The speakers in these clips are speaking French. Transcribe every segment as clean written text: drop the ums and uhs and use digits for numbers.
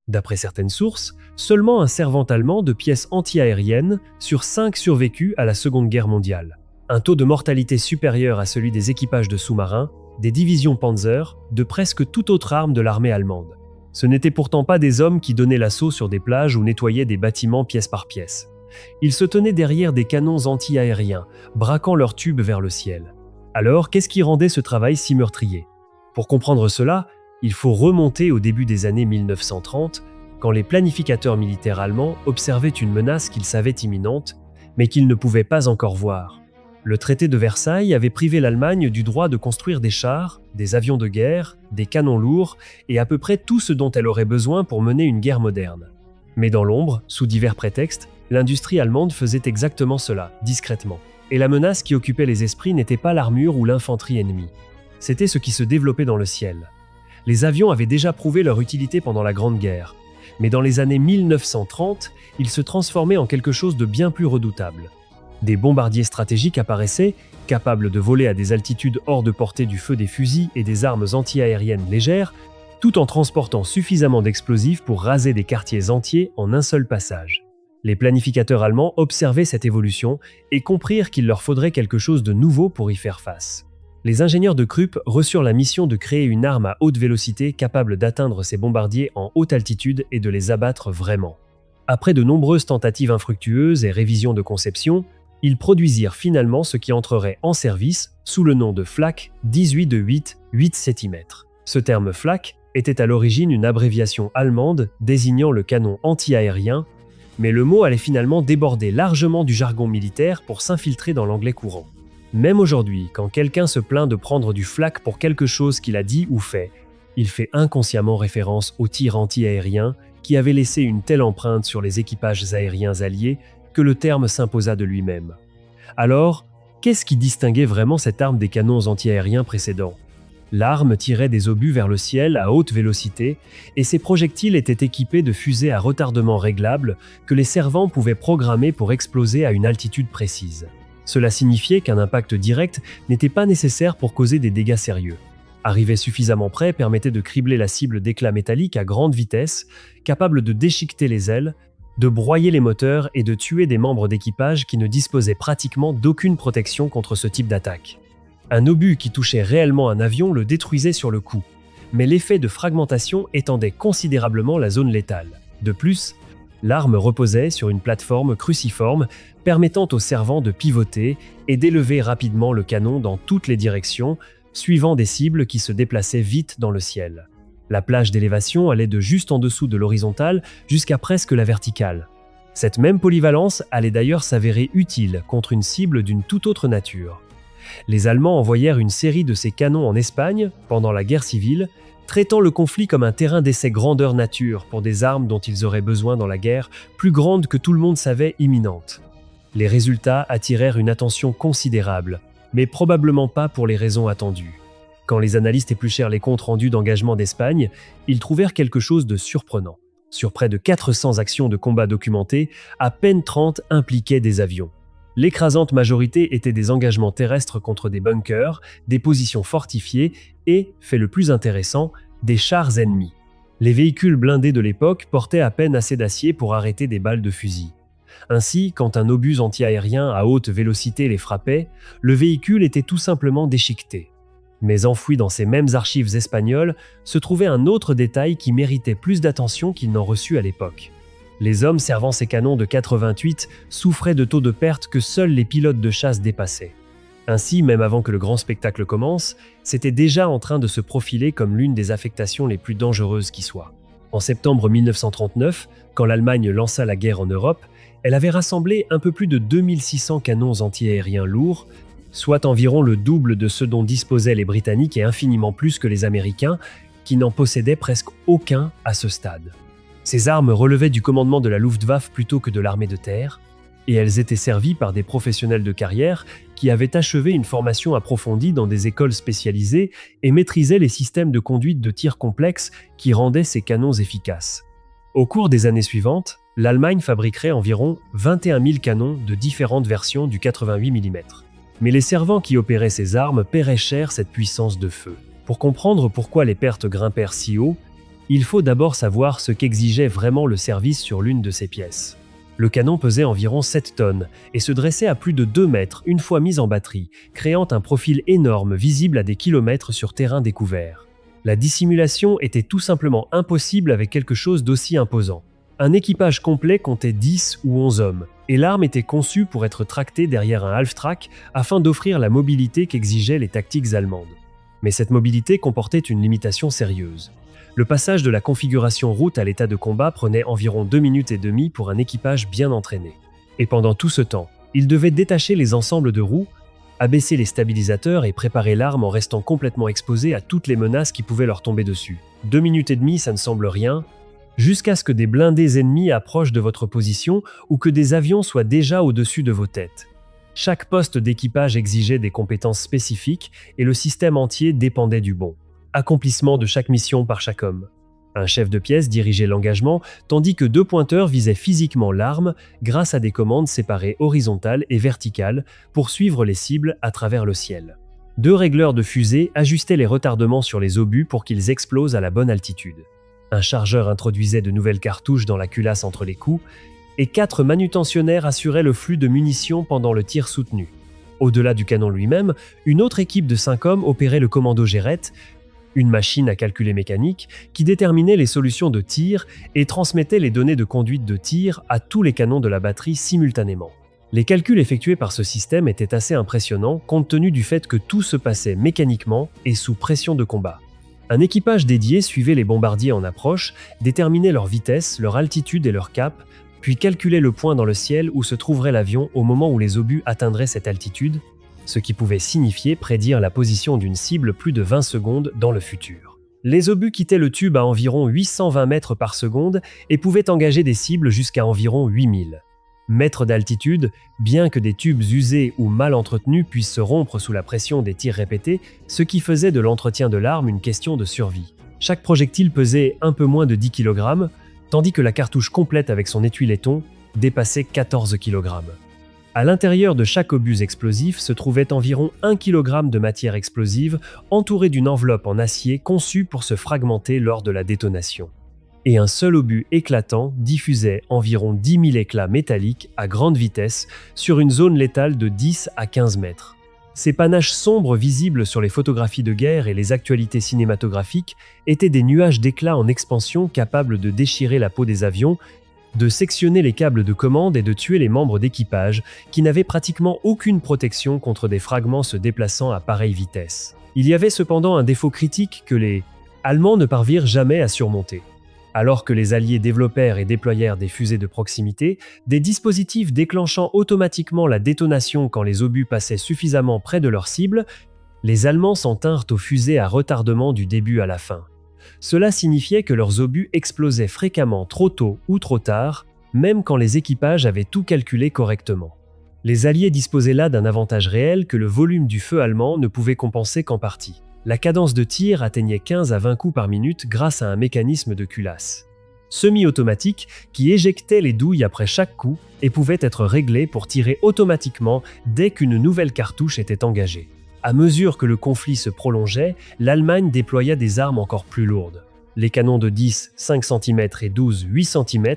D'après certaines sources, seulement un servant allemand de pièces anti-aériennes sur 5 survécut à la Seconde Guerre mondiale. Un taux de mortalité supérieur à celui des équipages de sous-marins, des divisions Panzer, de presque toute autre arme de l'armée allemande. Ce n'étaient pourtant pas des hommes qui donnaient l'assaut sur des plages ou nettoyaient des bâtiments pièce par pièce. Ils se tenaient derrière des canons anti-aériens, braquant leurs tubes vers le ciel. Alors, qu'est-ce qui rendait ce travail si meurtrier? Pour comprendre cela, il faut remonter au début des années 1930, quand les planificateurs militaires allemands observaient une menace qu'ils savaient imminente, mais qu'ils ne pouvaient pas encore voir. Le traité de Versailles avait privé l'Allemagne du droit de construire des chars, des avions de guerre, des canons lourds et à peu près tout ce dont elle aurait besoin pour mener une guerre moderne. Mais dans l'ombre, sous divers prétextes, l'industrie allemande faisait exactement cela, discrètement. Et la menace qui occupait les esprits n'était pas l'armure ou l'infanterie ennemie. C'était ce qui se développait dans le ciel. Les avions avaient déjà prouvé leur utilité pendant la Grande Guerre, mais dans les années 1930, ils se transformaient en quelque chose de bien plus redoutable. Des bombardiers stratégiques apparaissaient, capables de voler à des altitudes hors de portée du feu des fusils et des armes anti-aériennes légères, tout en transportant suffisamment d'explosifs pour raser des quartiers entiers en un seul passage. Les planificateurs allemands observaient cette évolution et comprirent qu'il leur faudrait quelque chose de nouveau pour y faire face. Les ingénieurs de Krupp reçurent la mission de créer une arme à haute vélocité capable d'atteindre ces bombardiers en haute altitude et de les abattre vraiment. Après de nombreuses tentatives infructueuses et révisions de conception, ils produisirent finalement ce qui entrerait en service sous le nom de Flak 18 de 8 cm. Ce terme Flak était à l'origine une abréviation allemande désignant le canon anti-aérien, mais le mot allait finalement déborder largement du jargon militaire pour s'infiltrer dans l'anglais courant. Même aujourd'hui, quand quelqu'un se plaint de prendre du flak pour quelque chose qu'il a dit ou fait, il fait inconsciemment référence aux tirs anti-aériens qui avaient laissé une telle empreinte sur les équipages aériens alliés que le terme s'imposa de lui-même. Alors, qu'est-ce qui distinguait vraiment cette arme des canons anti-aériens précédents? L'arme tirait des obus vers le ciel à haute vélocité et ses projectiles étaient équipés de fusées à retardement réglable que les servants pouvaient programmer pour exploser à une altitude précise. Cela signifiait qu'un impact direct n'était pas nécessaire pour causer des dégâts sérieux. Arriver suffisamment près permettait de cribler la cible d'éclats métalliques à grande vitesse, capable de déchiqueter les ailes, de broyer les moteurs et de tuer des membres d'équipage qui ne disposaient pratiquement d'aucune protection contre ce type d'attaque. Un obus qui touchait réellement un avion le détruisait sur le coup, mais l'effet de fragmentation étendait considérablement la zone létale. De plus, l'arme reposait sur une plateforme cruciforme permettant aux servants de pivoter et d'élever rapidement le canon dans toutes les directions, suivant des cibles qui se déplaçaient vite dans le ciel. La plage d'élévation allait de juste en dessous de l'horizontale jusqu'à presque la verticale. Cette même polyvalence allait d'ailleurs s'avérer utile contre une cible d'une toute autre nature. Les Allemands envoyèrent une série de ces canons en Espagne pendant la guerre civile, traitant le conflit comme un terrain d'essai grandeur nature pour des armes dont ils auraient besoin dans la guerre, plus grande que tout le monde savait imminente. Les résultats attirèrent une attention considérable, mais probablement pas pour les raisons attendues. Quand les analystes épluchèrent les comptes rendus d'engagement d'Espagne, ils trouvèrent quelque chose de surprenant. Sur près de 400 actions de combat documentées, à peine 30 impliquaient des avions. L'écrasante majorité étaient des engagements terrestres contre des bunkers, des positions fortifiées et, fait le plus intéressant, des chars ennemis. Les véhicules blindés de l'époque portaient à peine assez d'acier pour arrêter des balles de fusil. Ainsi, quand un obus anti-aérien à haute vélocité les frappait, le véhicule était tout simplement déchiqueté. Mais enfoui dans ces mêmes archives espagnoles se trouvait un autre détail qui méritait plus d'attention qu'il n'en reçut à l'époque. Les hommes servant ces canons de 88 souffraient de taux de perte que seuls les pilotes de chasse dépassaient. Ainsi, même avant que le grand spectacle commence, c'était déjà en train de se profiler comme l'une des affectations les plus dangereuses qui soit. En septembre 1939, quand l'Allemagne lança la guerre en Europe, elle avait rassemblé un peu plus de 2600 canons anti-aériens lourds, soit environ le double de ceux dont disposaient les Britanniques et infiniment plus que les Américains, qui n'en possédaient presque aucun à ce stade. Ces armes relevaient du commandement de la Luftwaffe plutôt que de l'armée de terre, et elles étaient servies par des professionnels de carrière qui avaient achevé une formation approfondie dans des écoles spécialisées et maîtrisaient les systèmes de conduite de tir complexes qui rendaient ces canons efficaces. Au cours des années suivantes, l'Allemagne fabriquerait environ 21 000 canons de différentes versions du 88 mm. Mais les servants qui opéraient ces armes paieraient cher cette puissance de feu. Pour comprendre pourquoi les pertes grimpèrent si haut, Il faut d'abord savoir ce qu'exigeait vraiment le service sur l'une de ces pièces. Le canon pesait environ 7 tonnes et se dressait à plus de 2 mètres une fois mis en batterie, créant un profil énorme visible à des kilomètres sur terrain découvert. La dissimulation était tout simplement impossible avec quelque chose d'aussi imposant. Un équipage complet comptait 10 ou 11 hommes, et l'arme était conçue pour être tractée derrière un half-track afin d'offrir la mobilité qu'exigeaient les tactiques allemandes. Mais cette mobilité comportait une limitation sérieuse. Le passage de la configuration route à l'état de combat prenait environ 2 minutes et demie pour un équipage bien entraîné. Et pendant tout ce temps, ils devaient détacher les ensembles de roues, abaisser les stabilisateurs et préparer l'arme en restant complètement exposés à toutes les menaces qui pouvaient leur tomber dessus. 2 minutes et demie, ça ne semble rien, jusqu'à ce que des blindés ennemis approchent de votre position ou que des avions soient déjà au-dessus de vos têtes. Chaque poste d'équipage exigeait des compétences spécifiques et le système entier dépendait du bon accomplissement de chaque mission par chaque homme. Un chef de pièce dirigeait l'engagement, tandis que 2 pointeurs visaient physiquement l'arme grâce à des commandes séparées horizontales et verticales pour suivre les cibles à travers le ciel. 2 régleurs de fusée ajustaient les retardements sur les obus pour qu'ils explosent à la bonne altitude. Un chargeur introduisait de nouvelles cartouches dans la culasse entre les coups, et 4 manutentionnaires assuraient le flux de munitions pendant le tir soutenu. Au-delà du canon lui-même, une autre équipe de 5 hommes opérait le commando Gérette, une machine à calculer mécanique qui déterminait les solutions de tir et transmettait les données de conduite de tir à tous les canons de la batterie simultanément. Les calculs effectués par ce système étaient assez impressionnants compte tenu du fait que tout se passait mécaniquement et sous pression de combat. Un équipage dédié suivait les bombardiers en approche, déterminait leur vitesse, leur altitude et leur cap, puis calculait le point dans le ciel où se trouverait l'avion au moment où les obus atteindraient cette altitude, ce qui pouvait signifier prédire la position d'une cible plus de 20 secondes dans le futur. Les obus quittaient le tube à environ 820 mètres par seconde et pouvaient engager des cibles jusqu'à environ 8000 mètres d'altitude, bien que des tubes usés ou mal entretenus puissent se rompre sous la pression des tirs répétés, ce qui faisait de l'entretien de l'arme une question de survie. Chaque projectile pesait un peu moins de 10 kg, tandis que la cartouche complète avec son étui laiton dépassait 14 kg. À l'intérieur de chaque obus explosif se trouvait environ 1 kg de matière explosive entourée d'une enveloppe en acier conçue pour se fragmenter lors de la détonation. Et un seul obus éclatant diffusait environ 10 000 éclats métalliques à grande vitesse sur une zone létale de 10 à 15 mètres. Ces panaches sombres visibles sur les photographies de guerre et les actualités cinématographiques étaient des nuages d'éclats en expansion capables de déchirer la peau des avions, de sectionner les câbles de commande et de tuer les membres d'équipage qui n'avaient pratiquement aucune protection contre des fragments se déplaçant à pareille vitesse. Il y avait cependant un défaut critique que les Allemands ne parvinrent jamais à surmonter. Alors que les Alliés développèrent et déployèrent des fusées de proximité, des dispositifs déclenchant automatiquement la détonation quand les obus passaient suffisamment près de leur cible, les Allemands s'en tinrent aux fusées à retardement du début à la fin. Cela signifiait que leurs obus explosaient fréquemment trop tôt ou trop tard, même quand les équipages avaient tout calculé correctement. Les Alliés disposaient là d'un avantage réel que le volume du feu allemand ne pouvait compenser qu'en partie. La cadence de tir atteignait 15 à 20 coups par minute grâce à un mécanisme de culasse semi-automatique qui éjectait les douilles après chaque coup et pouvait être réglé pour tirer automatiquement dès qu'une nouvelle cartouche était engagée. À mesure que le conflit se prolongeait, l'Allemagne déploya des armes encore plus lourdes. Les canons de 10, 5 cm et 12, 8 cm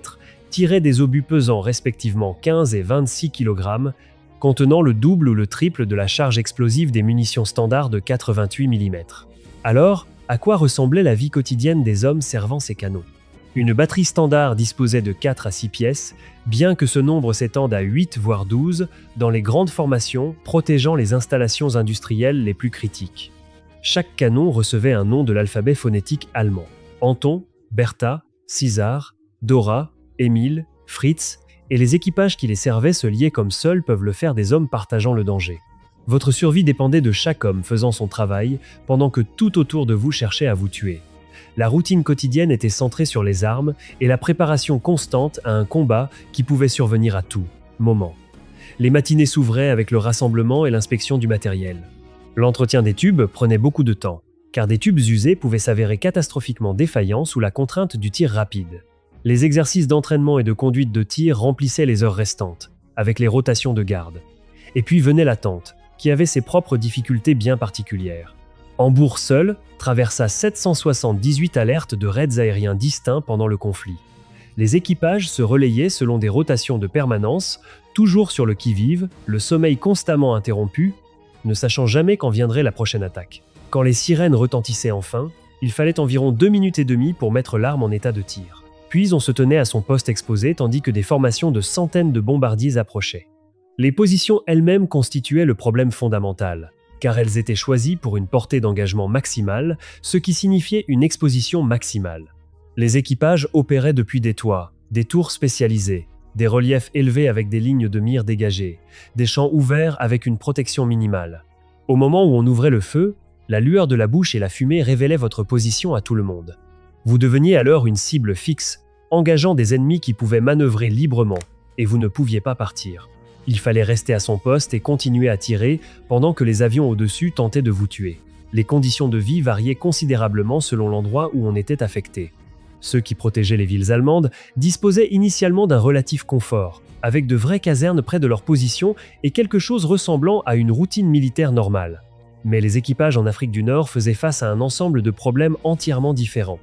tiraient des obus pesant respectivement 15 et 26 kg, contenant le double ou le triple de la charge explosive des munitions standards de 88 mm. Alors, à quoi ressemblait la vie quotidienne des hommes servant ces canons ? Une batterie standard disposait de 4 à 6 pièces, bien que ce nombre s'étende à 8 voire 12 dans les grandes formations protégeant les installations industrielles les plus critiques. Chaque canon recevait un nom de l'alphabet phonétique allemand. Anton, Bertha, César, Dora, Émile, Fritz, et les équipages qui les servaient se liaient comme seuls peuvent le faire des hommes partageant le danger. Votre survie dépendait de chaque homme faisant son travail, pendant que tout autour de vous cherchait à vous tuer. La routine quotidienne était centrée sur les armes et la préparation constante à un combat qui pouvait survenir à tout moment. Les matinées s'ouvraient avec le rassemblement et l'inspection du matériel. L'entretien des tubes prenait beaucoup de temps, car des tubes usés pouvaient s'avérer catastrophiquement défaillants sous la contrainte du tir rapide. Les exercices d'entraînement et de conduite de tir remplissaient les heures restantes, avec les rotations de garde. Et puis venait l'attente, qui avait ses propres difficultés bien particulières. Hambourg seul traversa 778 alertes de raids aériens distincts pendant le conflit. Les équipages se relayaient selon des rotations de permanence, toujours sur le qui-vive, le sommeil constamment interrompu, ne sachant jamais quand viendrait la prochaine attaque. Quand les sirènes retentissaient enfin, il fallait environ 2 minutes et demie pour mettre l'arme en état de tir. Puis on se tenait à son poste exposé tandis que des formations de centaines de bombardiers approchaient. Les positions elles-mêmes constituaient le problème fondamental, car elles étaient choisies pour une portée d'engagement maximale, ce qui signifiait une exposition maximale. Les équipages opéraient depuis des toits, des tours spécialisées, des reliefs élevés avec des lignes de mire dégagées, des champs ouverts avec une protection minimale. Au moment où on ouvrait le feu, la lueur de la bouche et la fumée révélaient votre position à tout le monde. Vous deveniez alors une cible fixe, engageant des ennemis qui pouvaient manœuvrer librement, et vous ne pouviez pas partir. Il fallait rester à son poste et continuer à tirer pendant que les avions au-dessus tentaient de vous tuer. Les conditions de vie variaient considérablement selon l'endroit où on était affecté. Ceux qui protégeaient les villes allemandes disposaient initialement d'un relatif confort, avec de vraies casernes près de leur position et quelque chose ressemblant à une routine militaire normale. Mais les équipages en Afrique du Nord faisaient face à un ensemble de problèmes entièrement différents.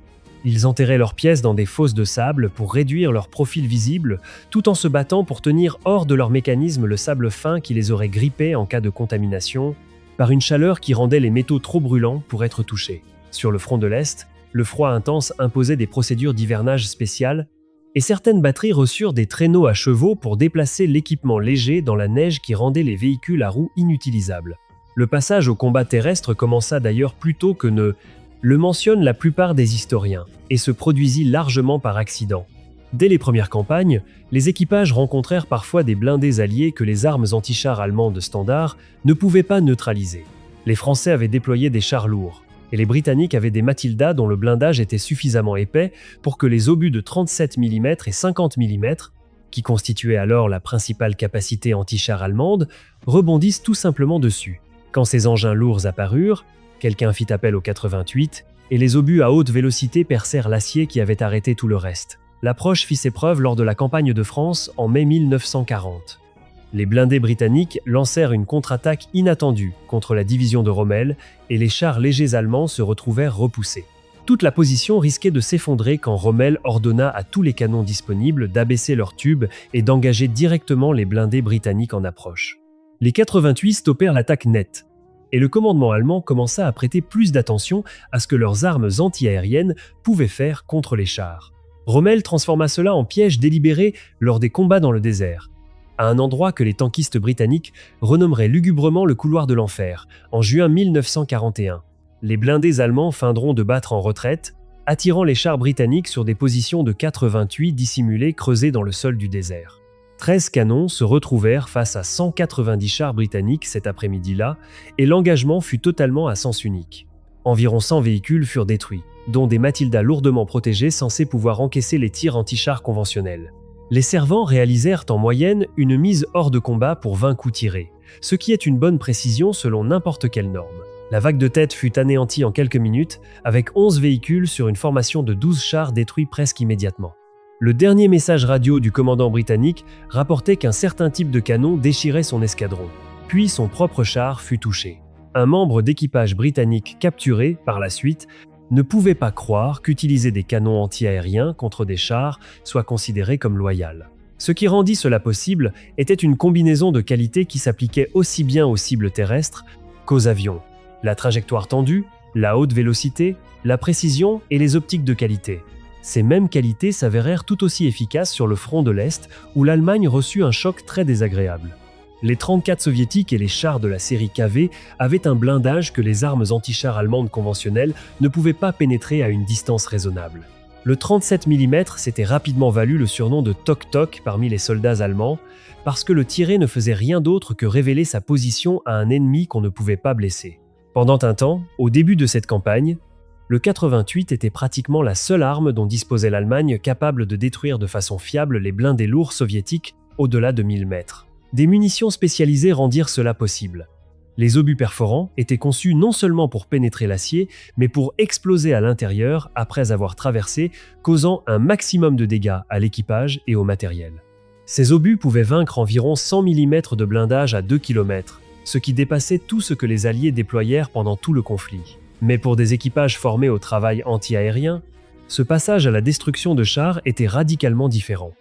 Ils enterraient leurs pièces dans des fosses de sable pour réduire leur profil visible, tout en se battant pour tenir hors de leur mécanisme le sable fin qui les aurait grippés en cas de contamination, par une chaleur qui rendait les métaux trop brûlants pour être touchés. Sur le front de l'Est, le froid intense imposait des procédures d'hivernage spéciales, et certaines batteries reçurent des traîneaux à chevaux pour déplacer l'équipement léger dans la neige qui rendait les véhicules à roues inutilisables. Le passage au combat terrestre commença d'ailleurs plus tôt que ne le mentionnent la plupart des historiens, et se produisit largement par accident. Dès les premières campagnes, les équipages rencontrèrent parfois des blindés alliés que les armes anti-chars allemandes standard ne pouvaient pas neutraliser. Les Français avaient déployé des chars lourds, et les Britanniques avaient des Matilda dont le blindage était suffisamment épais pour que les obus de 37 mm et 50 mm, qui constituaient alors la principale capacité anti-char allemande, rebondissent tout simplement dessus. Quand ces engins lourds apparurent, quelqu'un fit appel au 88, et les obus à haute vélocité percèrent l'acier qui avait arrêté tout le reste. L'approche fit ses preuves lors de la campagne de France en mai 1940. Les blindés britanniques lancèrent une contre-attaque inattendue contre la division de Rommel et les chars légers allemands se retrouvèrent repoussés. Toute la position risquait de s'effondrer quand Rommel ordonna à tous les canons disponibles d'abaisser leurs tubes et d'engager directement les blindés britanniques en approche. Les 88 stoppèrent l'attaque nette, et le commandement allemand commença à prêter plus d'attention à ce que leurs armes anti-aériennes pouvaient faire contre les chars. Rommel transforma cela en piège délibéré lors des combats dans le désert, à un endroit que les tankistes britanniques renommeraient lugubrement le couloir de l'enfer, en juin 1941. Les blindés allemands feindront de battre en retraite, attirant les chars britanniques sur des positions de 88 dissimulées creusées dans le sol du désert. 13 canons se retrouvèrent face à 190 chars britanniques cet après-midi-là, et l'engagement fut totalement à sens unique. Environ 100 véhicules furent détruits, dont des Matilda lourdement protégés censés pouvoir encaisser les tirs anti-chars conventionnels. Les servants réalisèrent en moyenne une mise hors de combat pour 20 coups tirés, ce qui est une bonne précision selon n'importe quelle norme. La vague de tête fut anéantie en quelques minutes, avec 11 véhicules sur une formation de 12 chars détruits presque immédiatement. Le dernier message radio du commandant britannique rapportait qu'un certain type de canon déchirait son escadron. Puis son propre char fut touché. Un membre d'équipage britannique capturé, par la suite, ne pouvait pas croire qu'utiliser des canons anti-aériens contre des chars soit considéré comme loyal. Ce qui rendit cela possible était une combinaison de qualités qui s'appliquait aussi bien aux cibles terrestres qu'aux avions. La trajectoire tendue, la haute vélocité, la précision et les optiques de qualité. Ces mêmes qualités s'avérèrent tout aussi efficaces sur le front de l'Est, où l'Allemagne reçut un choc très désagréable. Les 34 soviétiques et les chars de la série KV avaient un blindage que les armes anti-chars allemandes conventionnelles ne pouvaient pas pénétrer à une distance raisonnable. Le 37 mm s'était rapidement valu le surnom de Tok-Tok parmi les soldats allemands, parce que le tiré ne faisait rien d'autre que révéler sa position à un ennemi qu'on ne pouvait pas blesser. Pendant un temps, au début de cette campagne, le 88 était pratiquement la seule arme dont disposait l'Allemagne capable de détruire de façon fiable les blindés lourds soviétiques au-delà de 1000 mètres. Des munitions spécialisées rendirent cela possible. Les obus perforants étaient conçus non seulement pour pénétrer l'acier, mais pour exploser à l'intérieur après avoir traversé, causant un maximum de dégâts à l'équipage et au matériel. Ces obus pouvaient vaincre environ 100 mm de blindage à 2 km, ce qui dépassait tout ce que les Alliés déployèrent pendant tout le conflit. Mais pour des équipages formés au travail anti-aérien, ce passage à la destruction de chars était radicalement différent.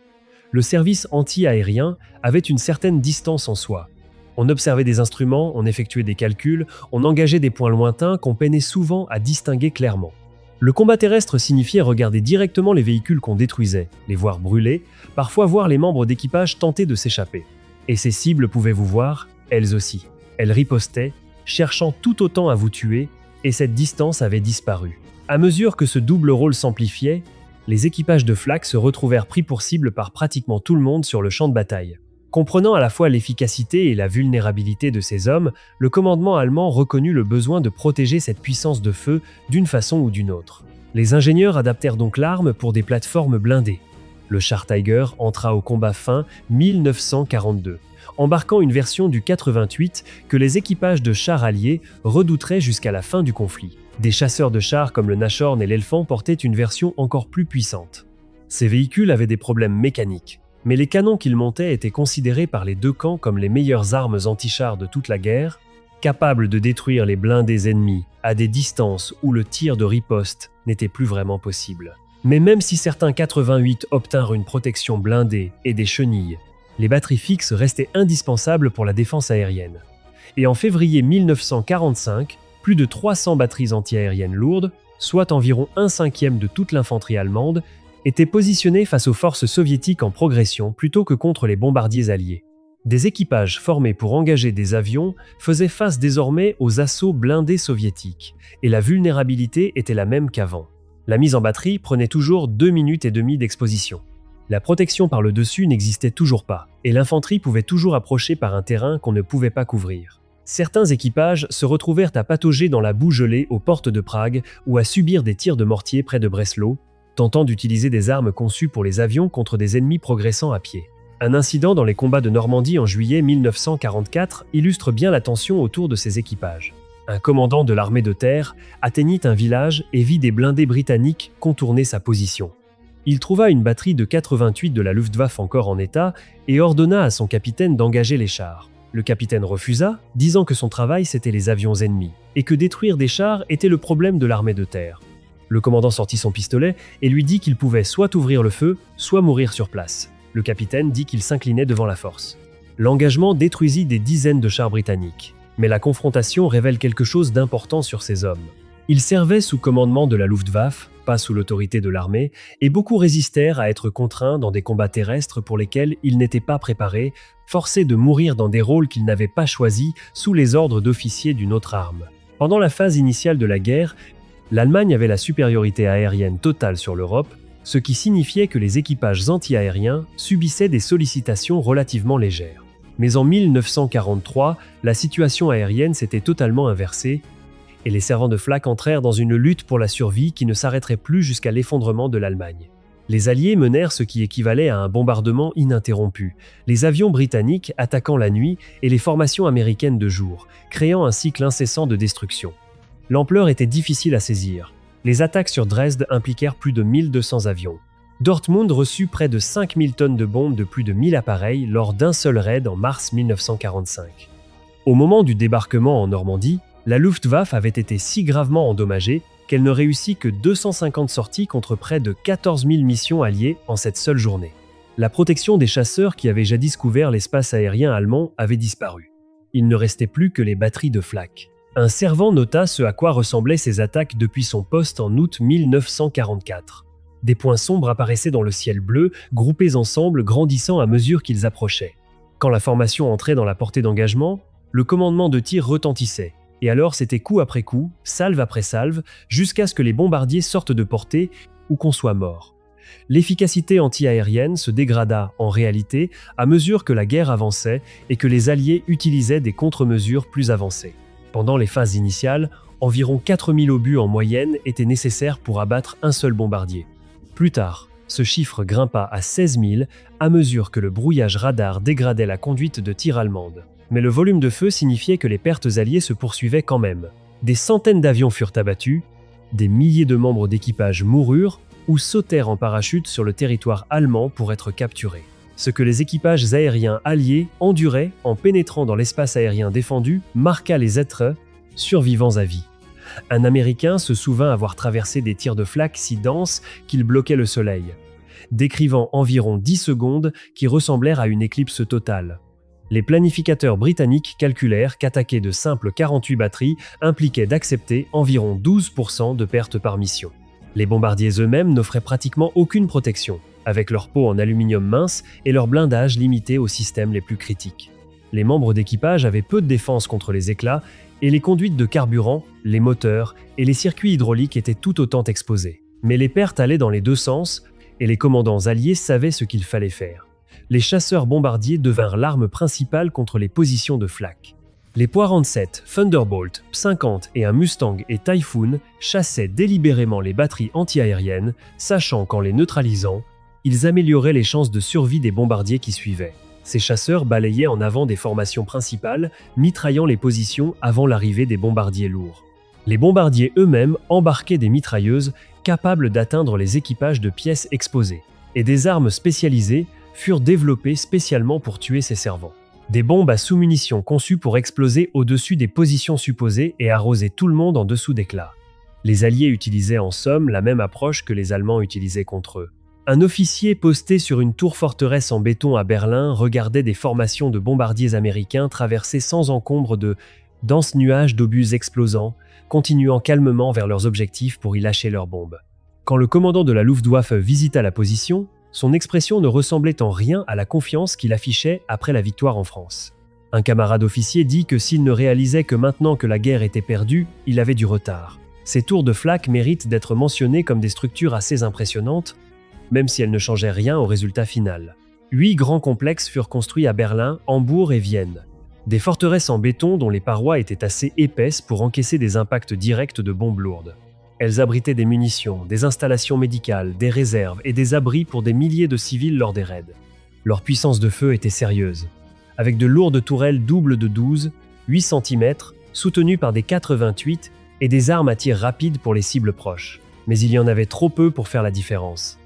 Le service anti-aérien avait une certaine distance en soi. On observait des instruments, on effectuait des calculs, on engageait des points lointains qu'on peinait souvent à distinguer clairement. Le combat terrestre signifiait regarder directement les véhicules qu'on détruisait, les voir brûler, parfois voir les membres d'équipage tenter de s'échapper. Et ces cibles pouvaient vous voir, elles aussi. Elles ripostaient, cherchant tout autant à vous tuer, et cette distance avait disparu. À mesure que ce double rôle s'amplifiait, les équipages de flak se retrouvèrent pris pour cible par pratiquement tout le monde sur le champ de bataille. Comprenant à la fois l'efficacité et la vulnérabilité de ces hommes, le commandement allemand reconnut le besoin de protéger cette puissance de feu d'une façon ou d'une autre. Les ingénieurs adaptèrent donc l'arme pour des plateformes blindées. Le char Tiger entra au combat fin 1942, embarquant une version du 88 que les équipages de chars alliés redouteraient jusqu'à la fin du conflit. Des chasseurs de chars comme le Nashorn et l'Elefant portaient une version encore plus puissante. Ces véhicules avaient des problèmes mécaniques, mais les canons qu'ils montaient étaient considérés par les deux camps comme les meilleures armes anti-chars de toute la guerre, capables de détruire les blindés ennemis à des distances où le tir de riposte n'était plus vraiment possible. Mais même si certains 88 obtinrent une protection blindée et des chenilles, les batteries fixes restaient indispensables pour la défense aérienne. Et en février 1945, plus de 300 batteries antiaériennes lourdes, soit environ 1/5 de toute l'infanterie allemande, étaient positionnées face aux forces soviétiques en progression plutôt que contre les bombardiers alliés. Des équipages formés pour engager des avions faisaient face désormais aux assauts blindés soviétiques, et la vulnérabilité était la même qu'avant. La mise en batterie prenait toujours 2 minutes et demie d'exposition. La protection par le dessus n'existait toujours pas, et l'infanterie pouvait toujours approcher par un terrain qu'on ne pouvait pas couvrir. Certains équipages se retrouvèrent à patauger dans la boue gelée aux portes de Prague ou à subir des tirs de mortier près de Breslau, tentant d'utiliser des armes conçues pour les avions contre des ennemis progressant à pied. Un incident dans les combats de Normandie en juillet 1944 illustre bien la tension autour de ces équipages. Un commandant de l'armée de terre atteignit un village et vit des blindés britanniques contourner sa position. Il trouva une batterie de 88 de la Luftwaffe encore en état et ordonna à son capitaine d'engager les chars. Le capitaine refusa, disant que son travail c'était les avions ennemis, et que détruire des chars était le problème de l'armée de terre. Le commandant sortit son pistolet et lui dit qu'il pouvait soit ouvrir le feu, soit mourir sur place. Le capitaine dit qu'il s'inclinait devant la force. L'engagement détruisit des dizaines de chars britanniques, mais la confrontation révèle quelque chose d'important sur ces hommes. Ils servaient sous commandement de la Luftwaffe, pas sous l'autorité de l'armée, et beaucoup résistèrent à être contraints dans des combats terrestres pour lesquels ils n'étaient pas préparés, forcés de mourir dans des rôles qu'ils n'avaient pas choisis sous les ordres d'officiers d'une autre arme. Pendant la phase initiale de la guerre, l'Allemagne avait la supériorité aérienne totale sur l'Europe, ce qui signifiait que les équipages anti-aériens subissaient des sollicitations relativement légères. Mais en 1943, la situation aérienne s'était totalement inversée, et les servants de flak entrèrent dans une lutte pour la survie qui ne s'arrêterait plus jusqu'à l'effondrement de l'Allemagne. Les Alliés menèrent ce qui équivalait à un bombardement ininterrompu, les avions britanniques attaquant la nuit et les formations américaines de jour, créant un cycle incessant de destruction. L'ampleur était difficile à saisir. Les attaques sur Dresde impliquèrent plus de 1200 avions. Dortmund reçut près de 5000 tonnes de bombes de plus de 1000 appareils lors d'un seul raid en mars 1945. Au moment du débarquement en Normandie, la Luftwaffe avait été si gravement endommagée qu'elle ne réussit que 250 sorties contre près de 14 000 missions alliées en cette seule journée. La protection des chasseurs qui avaient jadis couvert l'espace aérien allemand avait disparu. Il ne restait plus que les batteries de flak. Un servant nota ce à quoi ressemblaient ces attaques depuis son poste en août 1944. Des points sombres apparaissaient dans le ciel bleu, groupés ensemble, grandissant à mesure qu'ils approchaient. Quand la formation entrait dans la portée d'engagement, le commandement de tir retentissait. Et alors c'était coup après coup, salve après salve, jusqu'à ce que les bombardiers sortent de portée ou qu'on soit mort. L'efficacité anti-aérienne se dégrada en réalité à mesure que la guerre avançait et que les Alliés utilisaient des contre-mesures plus avancées. Pendant les phases initiales, environ 4000 obus en moyenne étaient nécessaires pour abattre un seul bombardier. Plus tard, ce chiffre grimpa à 16 000 à mesure que le brouillage radar dégradait la conduite de tir allemande. Mais le volume de feu signifiait que les pertes alliées se poursuivaient quand même. Des centaines d'avions furent abattus, des milliers de membres d'équipage moururent ou sautèrent en parachute sur le territoire allemand pour être capturés. Ce que les équipages aériens alliés enduraient en pénétrant dans l'espace aérien défendu marqua les êtres survivants à vie. Un Américain se souvint avoir traversé des tirs de flak si denses qu'ils bloquaient le soleil, décrivant environ 10 secondes qui ressemblèrent à une éclipse totale. Les planificateurs britanniques calculèrent qu'attaquer de simples 48 batteries impliquait d'accepter environ 12% de pertes par mission. Les bombardiers eux-mêmes n'offraient pratiquement aucune protection, avec leur peau en aluminium mince et leur blindage limité aux systèmes les plus critiques. Les membres d'équipage avaient peu de défense contre les éclats et les conduites de carburant, les moteurs et les circuits hydrauliques étaient tout autant exposés. Mais les pertes allaient dans les deux sens et les commandants alliés savaient ce qu'il fallait faire. Les chasseurs bombardiers devinrent l'arme principale contre les positions de flak. Les P-47, Thunderbolt, P-50 et un Mustang et Typhoon chassaient délibérément les batteries antiaériennes, sachant qu'en les neutralisant, ils amélioraient les chances de survie des bombardiers qui suivaient. Ces chasseurs balayaient en avant des formations principales, mitraillant les positions avant l'arrivée des bombardiers lourds. Les bombardiers eux-mêmes embarquaient des mitrailleuses capables d'atteindre les équipages de pièces exposées, et des armes spécialisées furent développées spécialement pour tuer ces servants. Des bombes à sous-munitions conçues pour exploser au-dessus des positions supposées et arroser tout le monde en dessous d'éclats. Les Alliés utilisaient en somme la même approche que les Allemands utilisaient contre eux. Un officier posté sur une tour-forteresse en béton à Berlin regardait des formations de bombardiers américains traverser sans encombre de denses nuages d'obus explosants, continuant calmement vers leurs objectifs pour y lâcher leurs bombes. Quand le commandant de la Luftwaffe visita la position, son expression ne ressemblait en rien à la confiance qu'il affichait après la victoire en France. Un camarade officier dit que s'il ne réalisait que maintenant que la guerre était perdue, il avait du retard. Ces tours de flak méritent d'être mentionnées comme des structures assez impressionnantes, même si elles ne changeaient rien au résultat final. 8 grands complexes furent construits à Berlin, Hambourg et Vienne. Des forteresses en béton dont les parois étaient assez épaisses pour encaisser des impacts directs de bombes lourdes. Elles abritaient des munitions, des installations médicales, des réserves et des abris pour des milliers de civils lors des raids. Leur puissance de feu était sérieuse, avec de lourdes tourelles doubles de 12, 8 cm, soutenues par des 4,28 et des armes à tir rapide pour les cibles proches. Mais il y en avait trop peu pour faire la différence.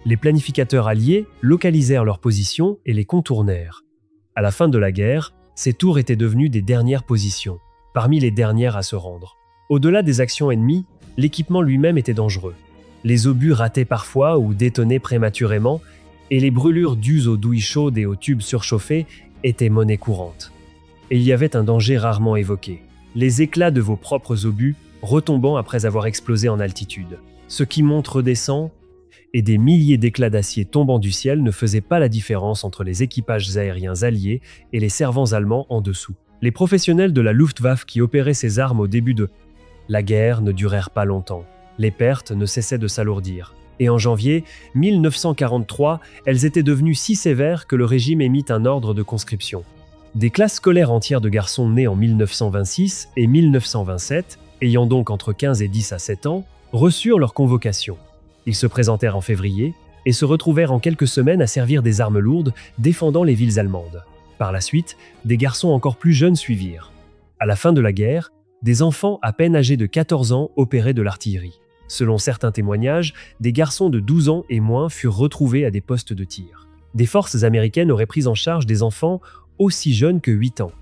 Les planificateurs alliés localisèrent leurs positions et les contournèrent. À la fin de la guerre, ces tours étaient devenues des dernières positions, parmi les dernières à se rendre. Au-delà des actions ennemies, l'équipement lui-même était dangereux. Les obus rataient parfois ou détonaient prématurément, et les brûlures dues aux douilles chaudes et aux tubes surchauffés étaient monnaie courante. Et il y avait un danger rarement évoqué, les éclats de vos propres obus retombant après avoir explosé en altitude. Ce qui monte redescend, et des milliers d'éclats d'acier tombant du ciel ne faisaient pas la différence entre les équipages aériens alliés et les servants allemands en dessous. Les professionnels de la Luftwaffe qui opéraient ces armes au début de la guerre ne durèrent pas longtemps. Les pertes ne cessaient de s'alourdir. Et en janvier 1943, elles étaient devenues si sévères que le régime émit un ordre de conscription. Des classes scolaires entières de garçons nés en 1926 et 1927, ayant donc entre 15 et 10 à 7 ans, reçurent leur convocation. Ils se présentèrent en février et se retrouvèrent en quelques semaines à servir des armes lourdes défendant les villes allemandes. Par la suite, des garçons encore plus jeunes suivirent. À la fin de la guerre, des enfants à peine âgés de 14 ans opéraient de l'artillerie. Selon certains témoignages, des garçons de 12 ans et moins furent retrouvés à des postes de tir. Des forces américaines auraient pris en charge des enfants aussi jeunes que 8 ans.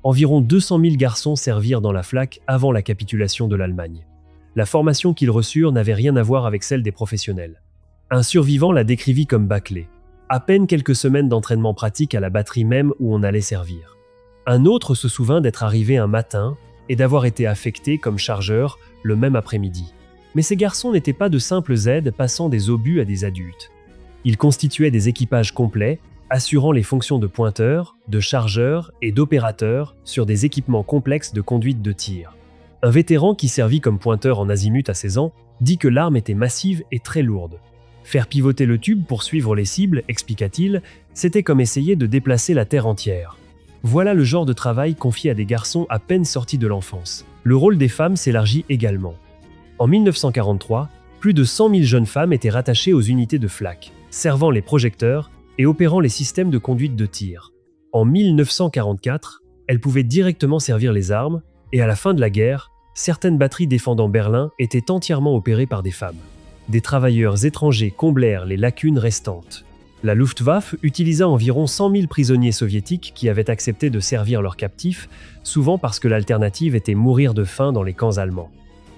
Environ 200 000 garçons servirent dans la FLAC avant la capitulation de l'Allemagne. La formation qu'ils reçurent n'avait rien à voir avec celle des professionnels. Un survivant la décrivit comme bâclée. À peine quelques semaines d'entraînement pratique à la batterie même où on allait servir. Un autre se souvint d'être arrivé un matin et d'avoir été affecté comme chargeur le même après-midi. Mais ces garçons n'étaient pas de simples aides passant des obus à des adultes. Ils constituaient des équipages complets, assurant les fonctions de pointeur, de chargeur et d'opérateur sur des équipements complexes de conduite de tir. Un vétéran qui servit comme pointeur en azimut à 16 ans dit que l'arme était massive et très lourde. Faire pivoter le tube pour suivre les cibles, expliqua-t-il, c'était comme essayer de déplacer la terre entière. Voilà le genre de travail confié à des garçons à peine sortis de l'enfance. Le rôle des femmes s'élargit également. En 1943, plus de 100 000 jeunes femmes étaient rattachées aux unités de FLAC, servant les projecteurs et opérant les systèmes de conduite de tir. En 1944, elles pouvaient directement servir les armes, et à la fin de la guerre, certaines batteries défendant Berlin étaient entièrement opérées par des femmes. Des travailleurs étrangers comblèrent les lacunes restantes. La Luftwaffe utilisa environ 100 000 prisonniers soviétiques qui avaient accepté de servir leurs captifs, souvent parce que l'alternative était mourir de faim dans les camps allemands.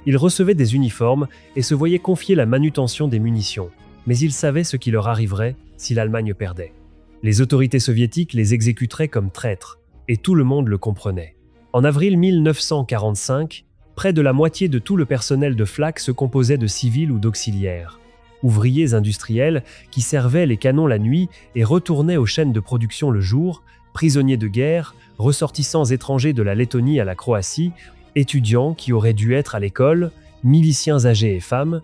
Ils recevaient des uniformes et se voyaient confier la manutention des munitions, mais ils savaient ce qui leur arriverait si l'Allemagne perdait. Les autorités soviétiques les exécuteraient comme traîtres, et tout le monde le comprenait. En avril 1945, près de la moitié de tout le personnel de Flak se composait de civils ou d'auxiliaires. Ouvriers industriels qui servaient les canons la nuit et retournaient aux chaînes de production le jour, prisonniers de guerre, ressortissants étrangers de la Lettonie à la Croatie, étudiants qui auraient dû être à l'école, miliciens âgés et femmes.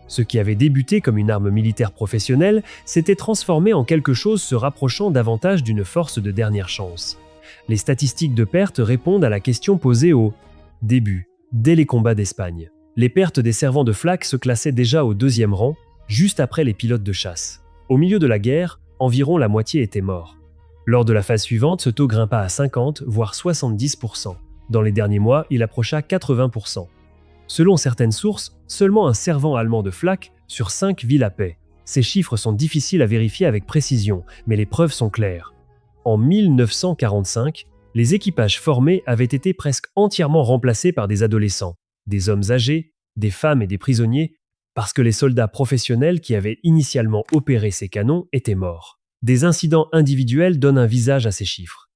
Ce qui avait débuté comme une arme militaire professionnelle s'était transformé en quelque chose se rapprochant davantage d'une force de dernière chance. Les statistiques de pertes répondent à la question posée au début, dès les combats d'Espagne. Les pertes des servants de Flak se classaient déjà au 2e rang, juste après les pilotes de chasse. Au milieu de la guerre, environ la moitié étaient morts. Lors de la phase suivante, ce taux grimpa à 50, voire 70%. Dans les derniers mois, il approcha 80%. Selon certaines sources, seulement un servant allemand de Flak sur 5 vit la paix. Ces chiffres sont difficiles à vérifier avec précision, mais les preuves sont claires. En 1945, les équipages formés avaient été presque entièrement remplacés par des adolescents, des hommes âgés, des femmes et des prisonniers, parce que les soldats professionnels qui avaient initialement opéré ces canons étaient morts. Des incidents individuels donnent un visage à ces chiffres.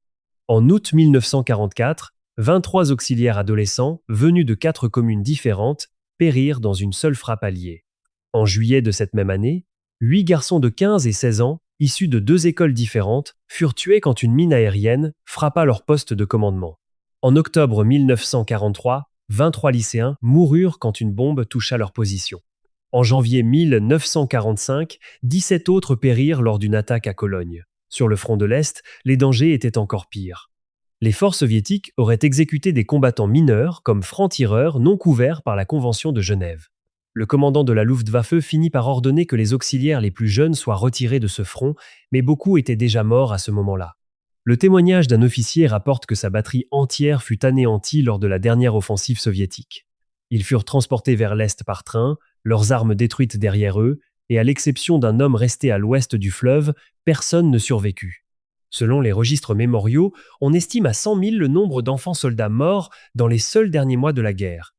En août 1944, 23 auxiliaires adolescents, venus de 4 communes différentes, périrent dans une seule frappe alliée. En juillet de cette même année, 8 garçons de 15 et 16 ans, issus de 2 écoles différentes, furent tués quand une mine aérienne frappa leur poste de commandement. En octobre 1943, 23 lycéens moururent quand une bombe toucha leur position. En janvier 1945, 17 autres périrent lors d'une attaque à Cologne. Sur le front de l'Est, les dangers étaient encore pires. Les forces soviétiques auraient exécuté des combattants mineurs comme francs-tireurs non couverts par la Convention de Genève. Le commandant de la Luftwaffe finit par ordonner que les auxiliaires les plus jeunes soient retirés de ce front, mais beaucoup étaient déjà morts à ce moment-là. Le témoignage d'un officier rapporte que sa batterie entière fut anéantie lors de la dernière offensive soviétique. Ils furent transportés vers l'Est par train, leurs armes détruites derrière eux, et à l'exception d'un homme resté à l'ouest du fleuve, personne ne survécut. Selon les registres mémoriaux, on estime à 100 000 le nombre d'enfants soldats morts dans les seuls derniers mois de la guerre.